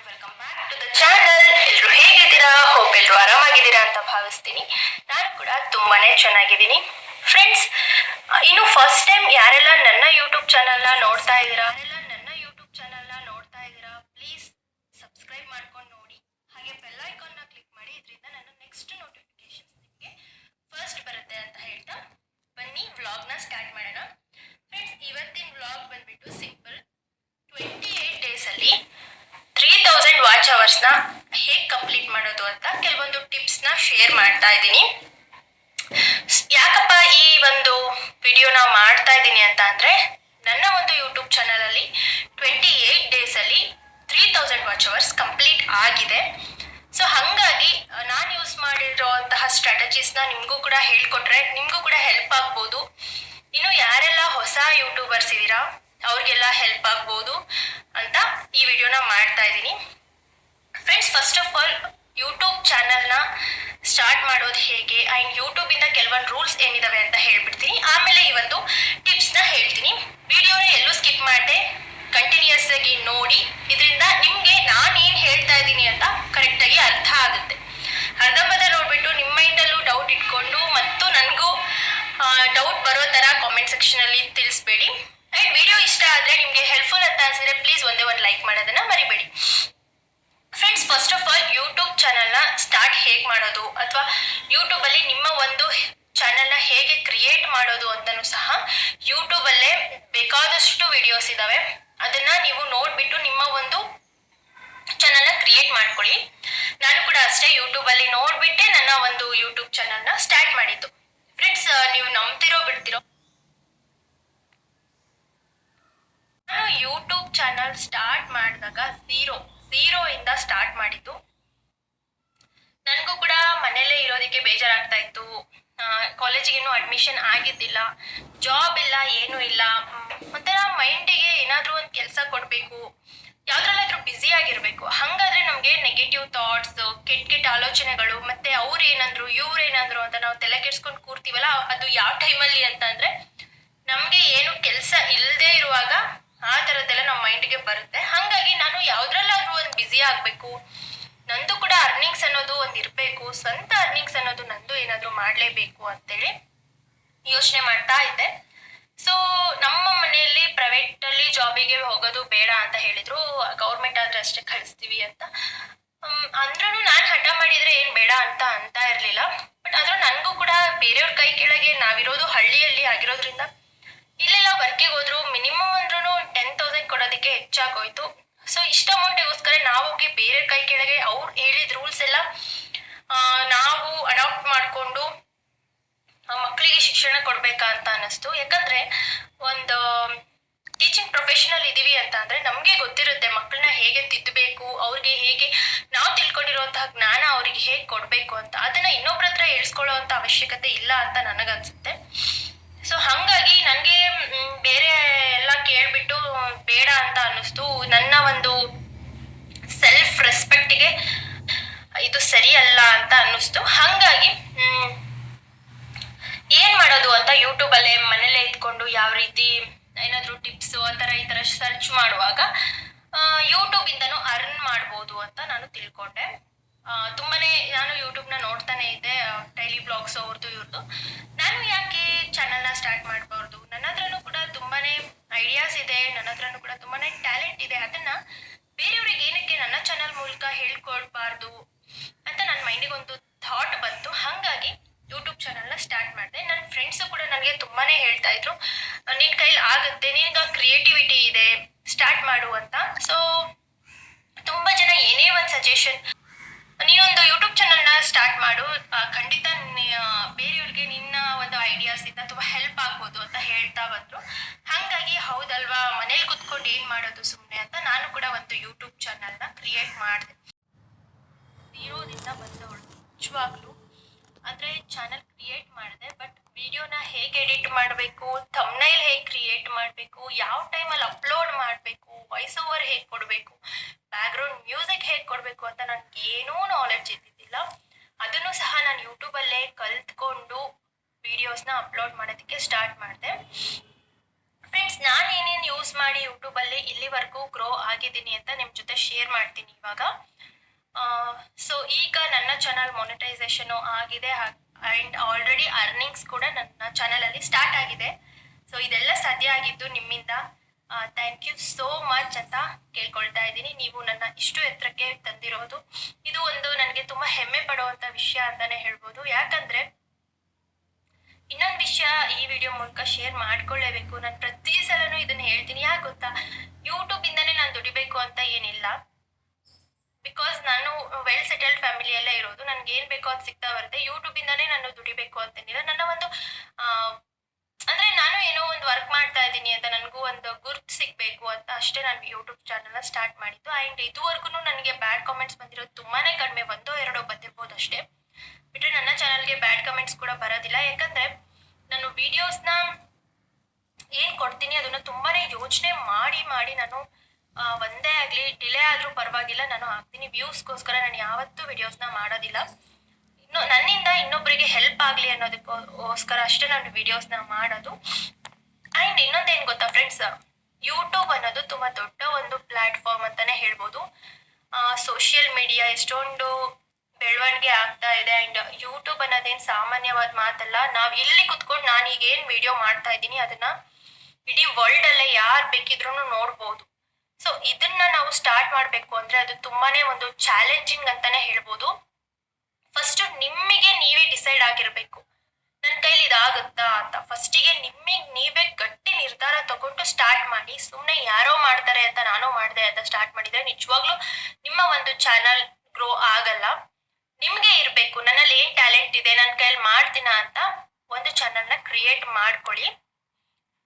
And welcome back to the channel. ಎಲ್ಲರೂ ಹೇಗಿದ್ದೀರಾ? Hope ಎಲ್ಲರೂ ಆರಾಮಾಗಿದ್ದೀರಾ ಅಂತ ಭಾವಿಸ್ತೀನಿ. ನಾನು ಕೂಡ ತುಂಬಾನೇ ಚೆನ್ನಾಗಿದ್ದೀನಿ. ಫ್ರೆಂಡ್ಸ್, ಇನ್ನು ಫಸ್ಟ್ ಟೈಮ್ ಯಾರೆಲ್ಲ ನನ್ನ ಯೂಟ್ಯೂಬ್ ಚಾನಲ್ನ ನೋಡ್ತಾ ಇದ್ದೀರಾ ಪ್ಲೀಸ್ ಸಬ್ಸ್ಕ್ರೈಬ್ ಮಾಡ್ಕೊಂಡು ನೋಡಿ, ಹಾಗೆ ಬೆಲ್ ಐಕಾನ್ನ ಕ್ಲಿಕ್ ಮಾಡಿ. ಇದರಿಂದ ನನ್ನ ನೆಕ್ಸ್ಟ್ ನೋಟಿಫಿಕೇಶನ್ಸ್ ನಿಮಗೆ ಫಸ್ಟ್ ಬರುತ್ತೆ ಅಂತ ಹೇಳ್ತಾ ಬನ್ನಿ ವ್ಲಾಗ್ನ ಸ್ಟಾರ್ಟ್ ಮಾಡೋಣ. ಫ್ರೆಂಡ್ಸ್, ಇವತ್ತಿನ ವ್ಲಾಗ್ ಬಂದ್ಬಿಟ್ಟು ಸಿಂಪಲ್. 28 ಡೇಸಲ್ಲಿ 3000 ವಾಚ್ ಅವರ್ಸ್ನ ಹೇಗೆ ಕಂಪ್ಲೀಟ್ ಮಾಡೋದು ಅಂತ ಕೆಲವೊಂದು ಟಿಪ್ಸ್ನ ಶೇರ್ ಮಾಡ್ತಾ ಇದ್ದೀನಿ. ಯಾಕಪ್ಪ ಈ ಒಂದು ವಿಡಿಯೋನ ಮಾಡ್ತಾ ಇದ್ದೀನಿ ಅಂತ ಅಂದರೆ, ನನ್ನ ಒಂದು ಯೂಟ್ಯೂಬ್ ಚಾನಲಲ್ಲಿ 28 ಡೇಸಲ್ಲಿ 3000 ವಾಚ್ ಅವರ್ಸ್ ಕಂಪ್ಲೀಟ್ ಆಗಿದೆ. ಸೊ ಹಾಗಾಗಿ ನಾನು ಯೂಸ್ ಮಾಡಿರೋಂತಹ ಸ್ಟ್ರಾಟಜೀಸ್ನ ನಿಮಗೂ ಕೂಡ ಹೇಳ್ಕೊಟ್ರೆ ನಿಮಗೂ ಕೂಡ ಹೆಲ್ಪ್ ಆಗ್ಬೋದು. ಇನ್ನು ಯಾರೆಲ್ಲ ಹೊಸ ಯೂಟ್ಯೂಬರ್ಸ್ ಇದ್ದೀರಾ ಅವ್ರಿಗೆಲ್ಲ ಹೆಲ್ಪ್ ಆಗ್ಬೋದು ಅಂತ ಈ ವಿಡಿಯೋನ ಮಾಡ್ತಾ ಇದ್ದೀನಿ. Friends, first of all YouTube ಚಾನಲ್ನ ಸ್ಟಾರ್ಟ್ ಮಾಡೋದು ಹೇಗೆ ಆ್ಯಂಡ್ ಯೂಟ್ಯೂಬಿಂದ ಕೆಲವೊಂದು ರೂಲ್ಸ್ ಏನಿದಾವೆ ಅಂತ ಹೇಳ್ಬಿಡ್ತೀನಿ. ಆಮೇಲೆ ಇವತ್ತು ಟಿಪ್ಸ್ನ ಹೇಳ್ತೀನಿ. ವಿಡಿಯೋನ ಎಲ್ಲೂ ಸ್ಕಿಪ್ ಮಾಡದೆ ಕಂಟಿನ್ಯೂಸ್ ಆಗಿ ನೋಡಿ. ಇದರಿಂದ ನಿಮಗೆ ನಾನು ಏನು ಹೇಳ್ತಾ ಇದ್ದೀನಿ ಅಂತ ಕರೆಕ್ಟಾಗಿ ಅರ್ಥ ಆಗುತ್ತೆ. ಅರ್ಧಂಬರ್ಧ ನೋಡ್ಬಿಟ್ಟು ನಿಮ್ಮ ಮೈಂಡಲ್ಲೂ ಡೌಟ್ ಇಟ್ಕೊಂಡು ಮತ್ತು ನನಗೂ ಡೌಟ್ ಬರೋ ಥರ ಕಾಮೆಂಟ್ ಸೆಕ್ಷನಲ್ಲಿ ತಿಳಿಸ್ಬೇಡಿ. ಆ್ಯಂಡ್ ವಿಡಿಯೋ ಇಷ್ಟ ಆದರೆ ನಿಮಗೆ ಹೆಲ್ಪ್ಫುಲ್ ಅಂತ ಅನಿಸಿದ್ರೆ ಪ್ಲೀಸ್ ಒಂದೇ ಒಂದು ಲೈಕ್ ಮಾಡೋದನ್ನು ಮರಿಬೇಡಿ. Friends, first of all YouTube ಚಾನಲ್ನ ಸ್ಟಾರ್ಟ್ ಹೇಗೆ ಮಾಡೋದು ಅಥವಾ ಯೂಟ್ಯೂಬಲ್ಲಿ ನಿಮ್ಮ ಒಂದು ಚಾನಲ್ನ ಹೇಗೆ ಕ್ರಿಯೇಟ್ ಮಾಡೋದು ಅಂತಲೂ ಸಹ ಯೂಟ್ಯೂಬಲ್ಲೇ ಬೇಕಾದಷ್ಟು ವಿಡಿಯೋಸ್ ಇದ್ದಾವೆ. ಅದನ್ನು ನೀವು ನೋಡಿಬಿಟ್ಟು ನಿಮ್ಮ ಒಂದು ಚಾನಲ್ನ ಕ್ರಿಯೇಟ್ ಮಾಡ್ಕೊಳ್ಳಿ. ನಾನು ಕೂಡ ಅಷ್ಟೇ ಯೂಟ್ಯೂಬಲ್ಲಿ ನೋಡಿಬಿಟ್ಟೆ ನನ್ನ ಒಂದು ಯೂಟ್ಯೂಬ್ ಚಾನಲ್ನ ಸ್ಟಾರ್ಟ್ ಮಾಡಿದ್ದು. ಫ್ರೆಂಡ್ಸ್, ನೀವು ನಂಬ್ತಿರೋ ಬಿಡ್ತಿರೋ, ನಾನು ಯೂಟ್ಯೂಬ್ ಚಾನಲ್ ಸ್ಟಾರ್ಟ್ ಮಾಡಿದಾಗ ಝೀರೋ ಇಂದ ಸ್ಟಾರ್ಟ್ ಮಾಡಿದ್ದು. ನನಗೂ ಕೂಡ ಮನೇಲೇ ಇರೋದಕ್ಕೆ ಬೇಜಾರಾಗ್ತಾ ಇತ್ತು. ಕಾಲೇಜಿಗೆ ಇನ್ನೂ ಅಡ್ಮಿಷನ್ ಆಗಿದ್ದಿಲ್ಲ, ಜಾಬ್ ಇಲ್ಲ, ಏನೂ ಇಲ್ಲ. ಒಂಥರ ಮೈಂಡಿಗೆ ಏನಾದರೂ ಒಂದು ಕೆಲಸ ಕೊಡಬೇಕು, ಯಾವುದ್ರಲ್ಲಾದ್ರೂ ಬ್ಯುಸಿ ಆಗಿರಬೇಕು. ಹಾಗಾದ್ರೆ ನಮಗೆ ನೆಗೆಟಿವ್ ಥಾಟ್ಸ್, ಕೆಟ್ಟ ಆಲೋಚನೆಗಳು, ಮತ್ತೆ ಅವ್ರು ಏನಂದ್ರು ಇವ್ರೇನಂದ್ರು ಅಂತ ನಾವು ತಲೆ ಕೆಡ್ಸ್ಕೊಂಡು ಕೂರ್ತೀವಲ್ಲ, ಅದು ಯಾವ ಟೈಮಲ್ಲಿ ಅಂತ ಅಂದರೆ ನಮಗೆ ಏನು ಕೆಲಸ ಇಲ್ಲದೆ ಇರುವಾಗ ಆ ಥರದ್ದೆಲ್ಲ ನಮ್ಮ ಮೈಂಡ್ಗೆ ಬರುತ್ತೆ. ಹಾಗಾಗಿ ನಾನು ಯಾವುದ್ರಲ್ಲಾದ್ರೂ ಒಂದು ಬ್ಯುಸಿ ಆಗಬೇಕು, ನಂದು ಕೂಡ ಅರ್ನಿಂಗ್ಸ್ ಅನ್ನೋದು ಒಂದು ಇರಬೇಕು, ಸ್ವಂತ ಅರ್ನಿಂಗ್ಸ್ ಅನ್ನೋದು ನಂದು ಏನಾದರೂ ಮಾಡಲೇಬೇಕು ಅಂತೇಳಿ ಯೋಚನೆ ಮಾಡ್ತಾ ಇದ್ದೆ. ಸೊ ನಮ್ಮ ಮನೆಯಲ್ಲಿ ಪ್ರೈವೇಟಲ್ಲಿ ಜಾಬಿಗೆ ಹೋಗೋದು ಬೇಡ ಅಂತ ಹೇಳಿದ್ರು. ಗೌರ್ಮೆಂಟ್ ಆದರೆ ಅಷ್ಟೇ ಕಳಿಸ್ತೀವಿ ಅಂತ ಅಂದ್ರೂ ನಾನು ಹಠ ಮಾಡಿದರೆ ಏನು ಬೇಡ ಅಂತ ಇರಲಿಲ್ಲ. ಬಟ್ ಆದರೂ ನನಗೂ ಕೂಡ ಬೇರೆಯವ್ರ ಕೈ ಕೆಳಗೆ ನಾವಿರೋದು ಹಳ್ಳಿಯಲ್ಲಿ ಆಗಿರೋದ್ರಿಂದ ಇಲ್ಲೆಲ್ಲ ವರ್ಕಿಗೆ ಹೋದ್ರು ಮಿನಿಮಮ್ ಅಂದ್ರೂ 10,000 ಕೊಡೋದಕ್ಕೆ ಹೆಚ್ಚಾಗೋಯ್ತು. ಸೊ ಇಷ್ಟ ಅಮೌಂಟಿಗೋಸ್ಕರ ನಾವು ಹೋಗಿ ಬೇರೆ ಕೈ ಕೆಳಗೆ ಅವ್ರು ಹೇಳಿದ ರೂಲ್ಸ್ ಎಲ್ಲ ನಾವು ಅಡಾಪ್ಟ್ ಮಾಡಿಕೊಂಡು ಮಕ್ಕಳಿಗೆ ಶಿಕ್ಷಣ ಕೊಡ್ಬೇಕಾ ಅಂತ ಅನ್ನಿಸ್ತು. ಯಾಕಂದರೆ ಒಂದು ಟೀಚಿಂಗ್ ಪ್ರೊಫೆಷನಲ್ ಇದ್ದೀವಿ ಅಂತ ಅಂದರೆ ನಮಗೆ ಗೊತ್ತಿರುತ್ತೆ ಮಕ್ಕಳನ್ನ ಹೇಗೆ ತಿದ್ದಬೇಕು, ಅವ್ರಿಗೆ ಹೇಗೆ ನಾವು ತಿಳ್ಕೊಂಡಿರುವಂತಹ ಜ್ಞಾನ ಅವ್ರಿಗೆ ಹೇಗೆ ಕೊಡಬೇಕು ಅಂತ. ಅದನ್ನು ಇನ್ನೊಬ್ರ ಹತ್ರ ಹೇಳ್ಸ್ಕೊಳ್ಳೋ ಅಂಥ ಅವಶ್ಯಕತೆ ಇಲ್ಲ ಅಂತ ನನಗನ್ಸುತ್ತೆ. ಸೊ ಹಾಗಾಗಿ ನನಗೆ ಬೇರೆ ಎಲ್ಲ ಕೇಳಿಬಿಟ್ಟು ಬೇಡ ಅಂತ ಅನ್ನಿಸ್ತು. ನನ್ನ ಒಂದು ಸೆಲ್ಫ್ ರೆಸ್ಪೆಕ್ಟಿಗೆ ಇದು ಸರಿ ಅಲ್ಲ ಅಂತ ಅನ್ನಿಸ್ತು. ಹಾಗಾಗಿ ಏನು ಮಾಡೋದು ಅಂತ ಯೂಟ್ಯೂಬಲ್ಲೇ ಮನೇಲೇ ಇದ್ಕೊಂಡು ಯಾವ ರೀತಿ ಏನಾದರೂ ಟಿಪ್ಸು ಈ ಥರ ಸರ್ಚ್ ಮಾಡುವಾಗ ಯೂಟ್ಯೂಬಿಂದನೂ ಅರ್ನ್ ಮಾಡ್ಬೋದು ಅಂತ ನಾನು ತಿಳ್ಕೊಂಡೆ. ನಾನು ಯೂಟ್ಯೂಬ್ನ ನೋಡ್ತಾನೆ ಇದ್ದೆ, ಡೈಲಿ ಬ್ಲಾಗ್ಸ್ ಅವ್ರದ್ದು ಇವ್ರದ್ದು. ನಾನು ಯಾಕೆ ಚಾನಲ್ನ ಸ್ಟಾರ್ಟ್ ಮಾಡಬಾರ್ದು, ನನ್ನ ಹತ್ರನೂ ಕೂಡ ತುಂಬಾ ಐಡಿಯಾಸ್ ಇದೆ, ನನ್ನ ಹತ್ರನೂ ಕೂಡ ತುಂಬಾ ಟ್ಯಾಲೆಂಟ್ ಇದೆ, ಅದನ್ನು ಬೇರೆಯವ್ರಿಗೆ ಏನಕ್ಕೆ ನನ್ನ ಚಾನಲ್ ಮೂಲಕ ಹೇಳ್ಕೊಡ್ಬಾರ್ದು ಅಂತ ನನ್ನ ಮೈಂಡಿಗೆ ಒಂದು ಥಾಟ್ ಬಂತು. ಹಾಗಾಗಿ ಯೂಟ್ಯೂಬ್ ಚಾನಲ್ನ ಸ್ಟಾರ್ಟ್ ಮಾಡಿದೆ. ನನ್ನ ಫ್ರೆಂಡ್ಸು ಕೂಡ ನನಗೆ ತುಂಬಾ ಹೇಳ್ತಾ ಇದ್ರು, ನಿನ್ನ ಕೈಲಿ ಆಗುತ್ತೆ, ನಿನ್ಗೆ ಕ್ರಿಯೇಟಿವಿಟಿ ಇದೆ, ಸ್ಟಾರ್ಟ್ ಮಾಡು ಅಂತ. ಸೊ ತುಂಬ ಜನ ಏನೇ ಒಂದು ಸಜೆಷನ್, ನೀನೊಂದು ಯೂಟ್ಯೂಬ್ ಚಾನಲ್ನ ಸ್ಟಾರ್ಟ್ ಮಾಡು, ಖಂಡಿತ ಬೇರೆಯವ್ರಿಗೆ ನಿನ್ನ ಒಂದು ಐಡಿಯಾಸಿಂದ ತುಂಬ ಹೆಲ್ಪ್ ಆಗ್ಬೋದು ಅಂತ ಹೇಳ್ತಾ ಬಂದರು. ಹಾಗಾಗಿ ಹೌದಲ್ವಾ, ಮನೇಲಿ ಕುತ್ಕೊಂಡು ಏನು ಮಾಡೋದು ಸುಮ್ಮನೆ ಅಂತ ನಾನು ಕೂಡ ಒಂದು ಯೂಟ್ಯೂಬ್ ಚಾನಲ್ನ ಕ್ರಿಯೇಟ್ ಮಾಡಿದೆ. ಝೀರೋದಿಂದ ಬಂದವಳು ನಿಜವಾಗ್ಲೂ. ಅಂದರೆ ಚಾನಲ್ ಕ್ರಿಯೇಟ್ ಮಾಡಿದೆ, ಬಟ್ ವಿಡಿಯೋನ ಹೇಗೆ ಎಡಿಟ್ ಮಾಡಬೇಕು, ಥಂಬ್ನೈಲ್ ಹೇಗೆ ಕ್ರಿಯೇಟ್ ಮಾಡಬೇಕು, ಯಾವ ಟೈಮಲ್ಲಿ ಅಪ್ಲೋಡ್ ಮಾಡಬೇಕು, ವಾಯ್ಸ್ ಓವರ್ ಹೇಗೆ ಕೊಡಬೇಕು, ಬ್ಯಾಕ್ಗ್ರೌಂಡ್ ಮ್ಯೂಸಿಕ್ ಹೇಗೆ ಕೊಡಬೇಕು ಅಂತ ನನಗೆ ಏನೂ ನಾಲೆಡ್ಜ್ ಇದ್ದಿದ್ದಿಲ್ಲ. ಅದನ್ನು ಸಹ ನಾನು ಯೂಟ್ಯೂಬಲ್ಲೇ ಕಲ್ತ್ಕೊಂಡು ವಿಡಿಯೋಸ್ನ ಅಪ್ಲೋಡ್ ಮಾಡೋದಕ್ಕೆ ಸ್ಟಾರ್ಟ್ ಮಾಡಿದೆ. ಫ್ರೆಂಡ್ಸ್, ನಾನು ಏನೇನು ಯೂಸ್ ಮಾಡಿ ಯೂಟ್ಯೂಬಲ್ಲಿ ಇಲ್ಲಿವರೆಗೂ ಗ್ರೋ ಆಗಿದ್ದೀನಿ ಅಂತ ನಿಮ್ಮ ಜೊತೆ ಶೇರ್ ಮಾಡ್ತೀನಿ ಇವಾಗ. ಸೊ ಈಗ ನನ್ನ ಚಾನಲ್ ಮೊನಿಟೈಸೇಷನ್ ಆಗಿದೆ ಆ್ಯಂಡ್ ಆಲ್ರೆಡಿ ಅರ್ನಿಂಗ್ಸ್ ಕೂಡ ನನ್ನ ಚಾನಲಲ್ಲಿ ಸ್ಟಾರ್ಟ್ ಆಗಿದೆ. ಸೊ ಇದೆಲ್ಲ ಸಾಧ್ಯ ಆಗಿದ್ದು ನಿಮ್ಮಿಂದ. ಥ್ಯಾಂಕ್ ಯು ಸೋ ಮಚ್ ಅಂತ ಕೇಳ್ಕೊಳ್ತಾ ಇದ್ದೀನಿ. ನೀವು ನನ್ನ ಇಷ್ಟು ಎತ್ತರಕ್ಕೆ ತಂದಿರೋದು ಇದು ಒಂದು ನನಗೆ ತುಂಬ ಹೆಮ್ಮೆ ಪಡುವಂಥ ವಿಷಯ ಅಂತಾನೆ ಹೇಳ್ಬೋದು. ಯಾಕಂದರೆ ಇನ್ನೊಂದು ವಿಷಯ ಈ ವಿಡಿಯೋ ಮೂಲಕ ಶೇರ್ ಮಾಡ್ಕೊಳ್ಳೇಬೇಕು. ನಾನು ಪ್ರತಿ ಸಲನೂ ಇದನ್ನು ಹೇಳ್ತೀನಿ. ಯಾಕೆ ಗೊತ್ತಾ, ಯೂಟ್ಯೂಬಿಂದನೇ ನಾನು ದುಡಿಬೇಕು ಅಂತ ಏನಿಲ್ಲ. ಬಿಕಾಸ್ ನಾನು ವೆಲ್ ಸೆಟಲ್ಡ್ ಫ್ಯಾಮಿಲಿಯಲ್ಲೇ ಇರೋದು. ನನಗೆ ಏನು ಬೇಕೋ ಅದು ಸಿಗ್ತಾ ಬರುತ್ತೆ. ಯೂಟ್ಯೂಬಿಂದನೇ ನಾನು ದುಡಿಬೇಕು ಅಂತೇನಿಲ್ಲ. ನನ್ನ ಒಂದು ಅಂದರೆ ನಾನು ಏನೋ ಒಂದು ವರ್ಕ್ ಮಾಡ್ತಾ ಇದ್ದೀನಿ ಅಂತ ನನಗೂ ಒಂದು ಗುರ್ತು ಸಿಗಬೇಕು ಅಂತ ಅಷ್ಟೇ ನಾನು ಯೂಟ್ಯೂಬ್ ಚಾನಲ್ನ ಸ್ಟಾರ್ಟ್ ಮಾಡಿದ್ದು. ಆ್ಯಂಡ್ ಇದುವರೆಗೂ ನನಗೆ ಬ್ಯಾಡ್ ಕಾಮೆಂಟ್ಸ್ ಬಂದಿರೋದು ತುಂಬಾ ಕಡಿಮೆ, ಒಂದೋ ಎರಡೋ ಬಂದಿರ್ಬೋದು ಅಷ್ಟೇ. ಬಿಟ್ಟರೆ ನನ್ನ ಚಾನಲ್ಗೆ ಬ್ಯಾಡ್ ಕಮೆಂಟ್ಸ್ ಕೂಡ ಬರೋದಿಲ್ಲ. ಯಾಕಂದರೆ ನಾನು ವೀಡಿಯೋಸ್ನ ಏನು ಕೊಡ್ತೀನಿ ಅದನ್ನು ತುಂಬಾ ಯೋಚನೆ ಮಾಡಿ ನಾನು ಒಂದೇ ಆಗಲಿ ಡಿಲೇ ಆದರೂ ಪರವಾಗಿಲ್ಲ ನಾನು ಹಾಕ್ತೀನಿ. ವ್ಯೂಸ್ಗೋಸ್ಕರ ನಾನು ಯಾವತ್ತೂ ವಿಡಿಯೋಸ್ನ ಮಾಡೋದಿಲ್ಲ. ನನ್ನಿಂದ ಇನ್ನೊಬ್ಬರಿಗೆ ಹೆಲ್ಪ್ ಆಗಲಿ ಅನ್ನೋದಕ್ಕೋಸ್ಕರ ಅಷ್ಟೇ ನಾನು ವಿಡಿಯೋಸ್ನ ಮಾಡೋದು. ಆ್ಯಂಡ್ ಇನ್ನೊಂದೇನು ಗೊತ್ತಾ ಫ್ರೆಂಡ್ಸ್, ಯೂಟ್ಯೂಬ್ ಅನ್ನೋದು ತುಂಬ ದೊಡ್ಡ ಒಂದು ಪ್ಲ್ಯಾಟ್ಫಾರ್ಮ್ ಅಂತಲೇ ಹೇಳ್ಬೋದು. ಸೋಷಿಯಲ್ ಮೀಡಿಯಾ ಎಷ್ಟೊಂದು ಬೆಳವಣಿಗೆ ಆಗ್ತಾ ಇದೆ. ಆ್ಯಂಡ್ ಯೂಟ್ಯೂಬ್ ಅನ್ನೋದೇನು ಸಾಮಾನ್ಯವಾದ ಮಾತಲ್ಲ. ನಾವು ಇಲ್ಲಿ ಕುತ್ಕೊಂಡು ನಾನು ಈಗ ಏನು ವಿಡಿಯೋ ಮಾಡ್ತಾ ಇದ್ದೀನಿ ಅದನ್ನು ಇಡೀ ವರ್ಲ್ಡಲ್ಲೇ ಯಾರು ಬೇಕಿದ್ರೂ ನೋಡ್ಬೋದು. ಸೊ ಇದನ್ನ ನಾವು ಸ್ಟಾರ್ಟ್ ಮಾಡಬೇಕು ಅಂದರೆ ಅದು ತುಂಬಾ ಒಂದು ಚಾಲೆಂಜಿಂಗ್ ಅಂತಲೇ ಹೇಳ್ಬೋದು. ಫಸ್ಟ್ ನಿಮಗೆ ನೀವೇ ಡಿಸೈಡ್ ಆಗಿರಬೇಕು, ನನ್ನ ಕೈಲಿ ಇದಾಗುತ್ತಾ ಅಂತ. ಫಸ್ಟಿಗೆ ನಿಮಗೆ ನೀವೇ ಗಟ್ಟಿ ನಿರ್ಧಾರ ತಗೊಂಡು ಸ್ಟಾರ್ಟ್ ಮಾಡಿ. ಸುಮ್ಮನೆ ಯಾರೋ ಮಾಡ್ತಾರೆ ಅಂತ ನಾನು ಮಾಡಿದೆ ಅಂತ ಸ್ಟಾರ್ಟ್ ಮಾಡಿದರೆ ನಿಜವಾಗ್ಲೂ ನಿಮ್ಮ ಒಂದು ಚಾನಲ್ ಗ್ರೋ ಆಗಲ್ಲ. ನಿಮಗೆ ಇರಬೇಕು, ನನ್ನಲ್ಲಿ ಏನು ಟ್ಯಾಲೆಂಟ್ ಇದೆ, ನನ್ನ ಕೈಯಲ್ಲಿ ಮಾಡ್ತೀನಾ ಅಂತ ಒಂದು ಚಾನಲ್ನ ಕ್ರಿಯೇಟ್ ಮಾಡ್ಕೊಳ್ಳಿ.